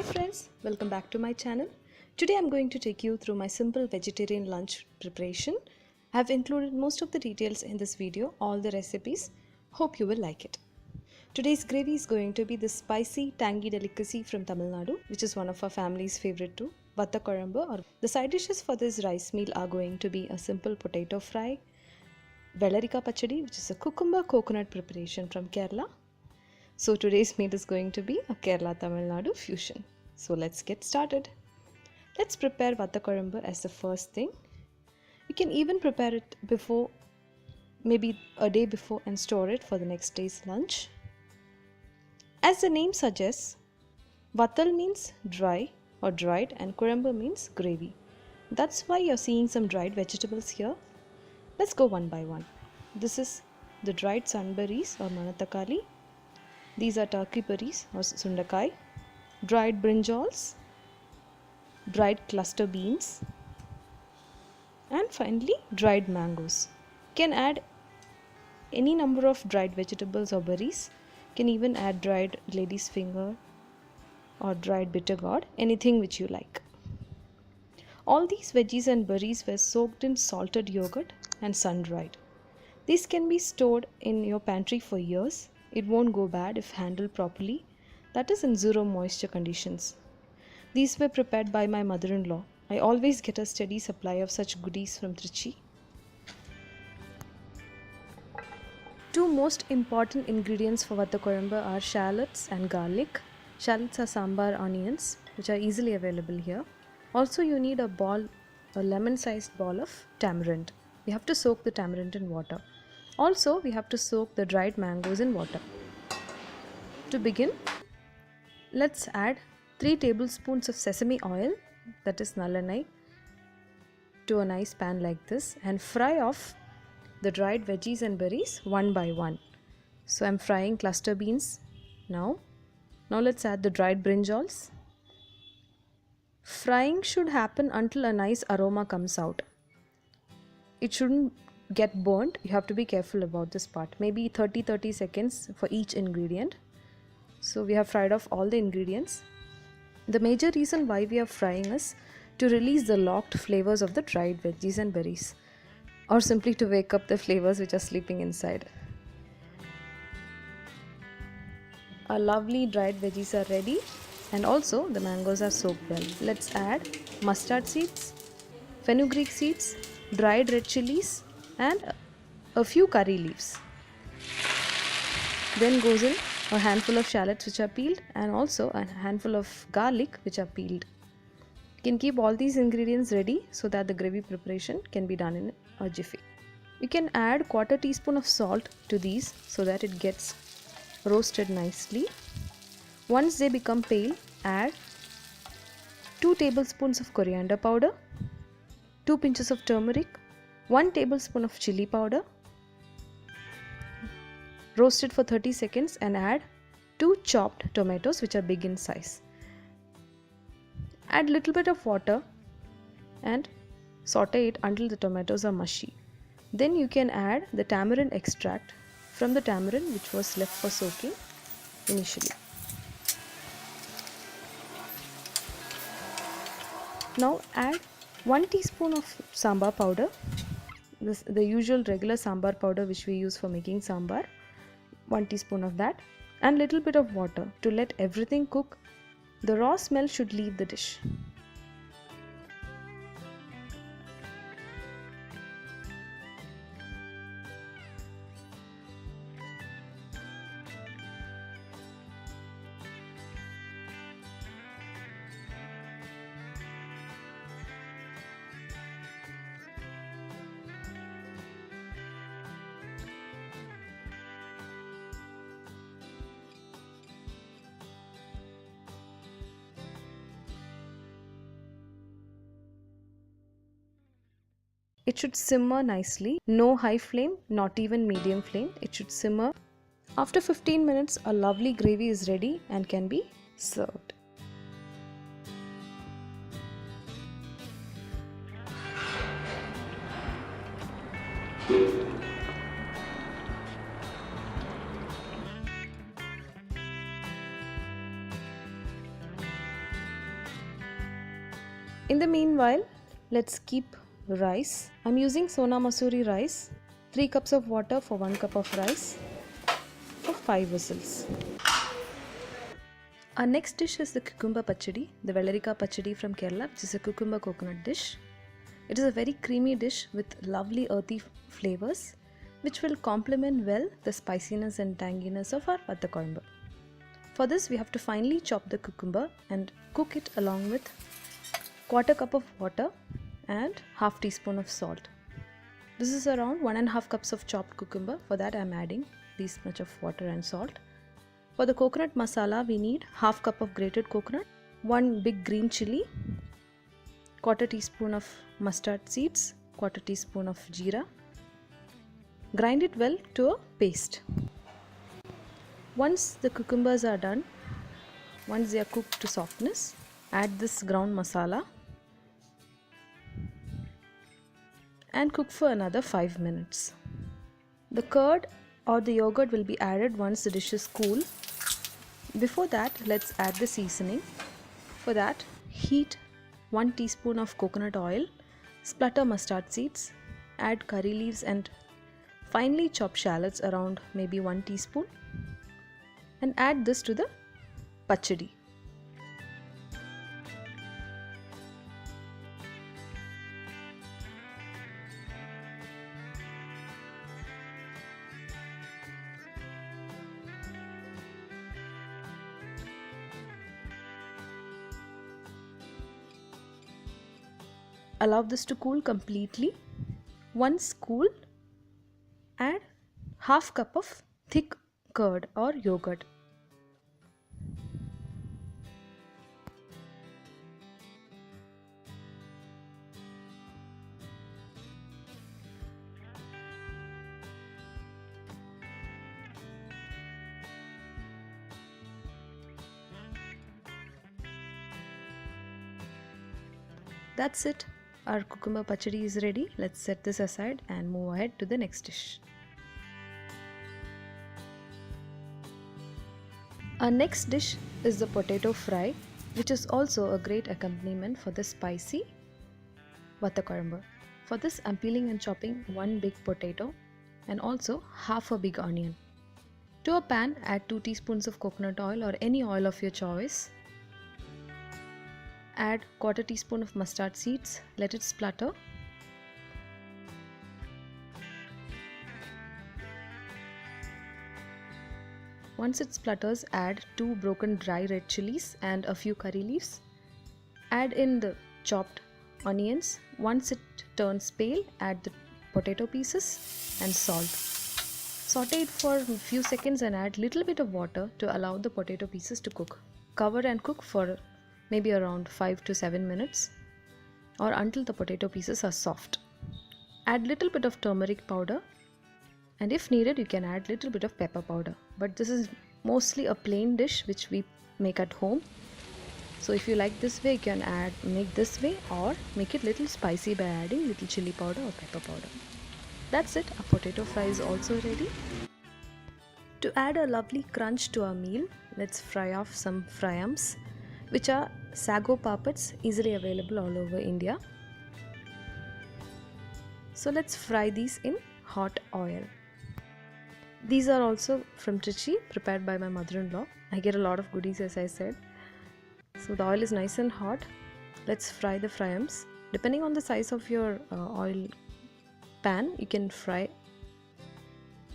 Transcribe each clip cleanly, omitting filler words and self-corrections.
Hi friends, welcome back to my channel. Today I'm going to take you through my simple vegetarian lunch preparation. I have included most of the details in this video, all the recipes. Hope you will like it. Today's gravy is going to be the spicy tangy delicacy from Tamil Nadu, which is one of our family's favorite too, Vathakuzhambu. The side dishes for this rice meal are going to be a simple potato fry, vellarikka pachadi, which is a cucumber coconut preparation from Kerala. So today's meal is going to be a Kerala Tamil Nadu fusion. So let's get started. Let's prepare Vathakuzhambu as the first thing. You can even prepare it before, maybe a day before, and store it for the next day's lunch. As the name suggests, Vathal means dry or dried and Kuzhambu means gravy. That's why you're seeing some dried vegetables here. Let's go one by one. This is the dried sunberries or manatakali. These are turkey berries or sundakai, dried brinjals, dried cluster beans, and finally dried mangoes. You can add any number of dried vegetables or berries. You can even add dried lady's finger or dried bitter gourd, anything which you like. All these veggies and berries were soaked in salted yogurt and sun-dried. These can be stored in your pantry for years. It won't go bad if handled properly, that is in zero moisture conditions. These were prepared by my mother-in-law. I always get a steady supply of such goodies from Trichy. Two most important ingredients for Vathakuzhambu are shallots and garlic. Shallots are sambar onions, which are easily available here. Also you need a lemon-sized ball of tamarind. We have to soak the tamarind in water. Also, we have to soak the dried mangoes in water. To begin, let's add 3 tablespoons of sesame oil, that is nallanai, to a nice pan like this and fry off the dried veggies and berries one by one. So I'm frying cluster beans now. Now let's add the dried brinjals. Frying should happen until a nice aroma comes out. It shouldn't get burnt. You have to be careful about this part. Maybe 30 seconds for each ingredient. So we have fried off all the ingredients. The major reason why we are frying is to release the locked flavors of the dried veggies and berries, or simply to wake up the flavors which are sleeping inside. Our lovely dried veggies are ready and also the mangoes are soaked well. Let's add mustard seeds, fenugreek seeds, dried red chilies and a few curry leaves. Then goes in a handful of shallots which are peeled and also a handful of garlic which are peeled. You can keep all these ingredients ready so that the gravy preparation can be done in a jiffy. You can add 1/4 teaspoon of salt to these so that it gets roasted nicely. Once they become pale, add 2 tablespoons of coriander powder, 2 pinches of turmeric, 1 tablespoon of chili powder. Roast it for 30 seconds and add 2 chopped tomatoes which are big in size. Add little bit of water and saute it until the tomatoes are mushy. Then you can add the tamarind extract from the tamarind which was left for soaking initially. Now add 1 teaspoon of sambar powder. The usual regular sambar powder which we use for making sambar, 1 teaspoon of that, and little bit of water to let everything cook. The raw smell should leave the dish. It should simmer nicely, no high flame, not even medium flame. It should simmer. After 15 minutes, a lovely gravy is ready and can be served. In the meanwhile, let's keep rice. I'm using Sona Masuri rice. 3 cups of water for 1 cup of rice for 5 whistles. Our next dish is the cucumber pachadi, the vellarikka pachadi from Kerala, which is a cucumber coconut dish. It is a very creamy dish with lovely earthy flavors, which will complement well the spiciness and tanginess of our Vathakuzhambu. For this, we have to finely chop the cucumber and cook it along with 1/4 cup of water and half teaspoon of salt. This is around 1.5 cups of chopped cucumber. For that, I am adding this much of water and salt. For the coconut masala, we need half cup of grated coconut, 1 big green chili, 1/4 teaspoon of mustard seeds, 1/4 teaspoon of jeera. Grind it well to a paste. Once the cucumbers are done, once they are cooked to softness, add this ground masala and cook for another 5 minutes. The curd or the yogurt will be added once the dish is cool. Before that, let's add the seasoning. For that, heat 1 teaspoon of coconut oil, splutter mustard seeds, add curry leaves and finely chopped shallots around maybe 1 teaspoon, and add this to the pachadi. Allow this to cool completely. Once cool, add half cup of thick curd or yogurt. That's it. Our cucumber pachadi is ready. Let's set this aside and move ahead to the next dish. Our next dish is the potato fry, which is also a great accompaniment for the spicy Vathakuzhambu. For this, I'm peeling and chopping 1 big potato and also half a big onion. To a pan, add 2 teaspoons of coconut oil or any oil of your choice. Add 1/4 teaspoon of mustard seeds, let it splutter. Once it splutters, add 2 broken dry red chilies and a few curry leaves. Add in the chopped onions. Once it turns pale, add the potato pieces and salt. Saute it for a few seconds and add little bit of water to allow the potato pieces to cook. Cover and cook for maybe around 5 to 7 minutes or until the potato pieces are soft. Add little bit of turmeric powder, and if needed you can add little bit of pepper powder, but this is mostly a plain dish which we make at home. So if you like this way, you can make this way or make it little spicy by adding little chili powder or pepper powder. That's it. Our potato fry is also ready. To add a lovely crunch to our meal, let's fry off some fryams, which are sago papads, easily available all over India. So let's fry these in hot oil. These are also from Trichy, prepared by my mother-in-law. I get a lot of goodies, as I said. So the oil is nice and hot. Let's fry the fryams. Depending on the size of your oil pan, you can fry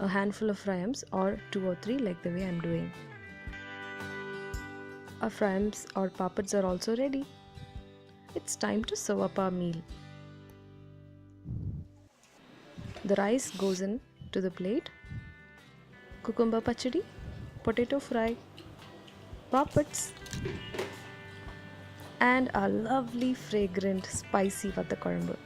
a handful of fryams or 2 or 3 like the way I'm doing. Our fryams or papads are also ready. It's time to serve up our meal. The rice goes in to the plate. Cucumber pachadi, potato fry, papads, and a lovely fragrant spicy Vathakuzhambu.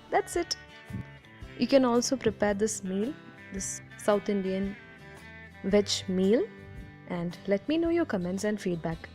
That's it. You can also prepare this meal, this South Indian veg meal, and let me know your comments and feedback.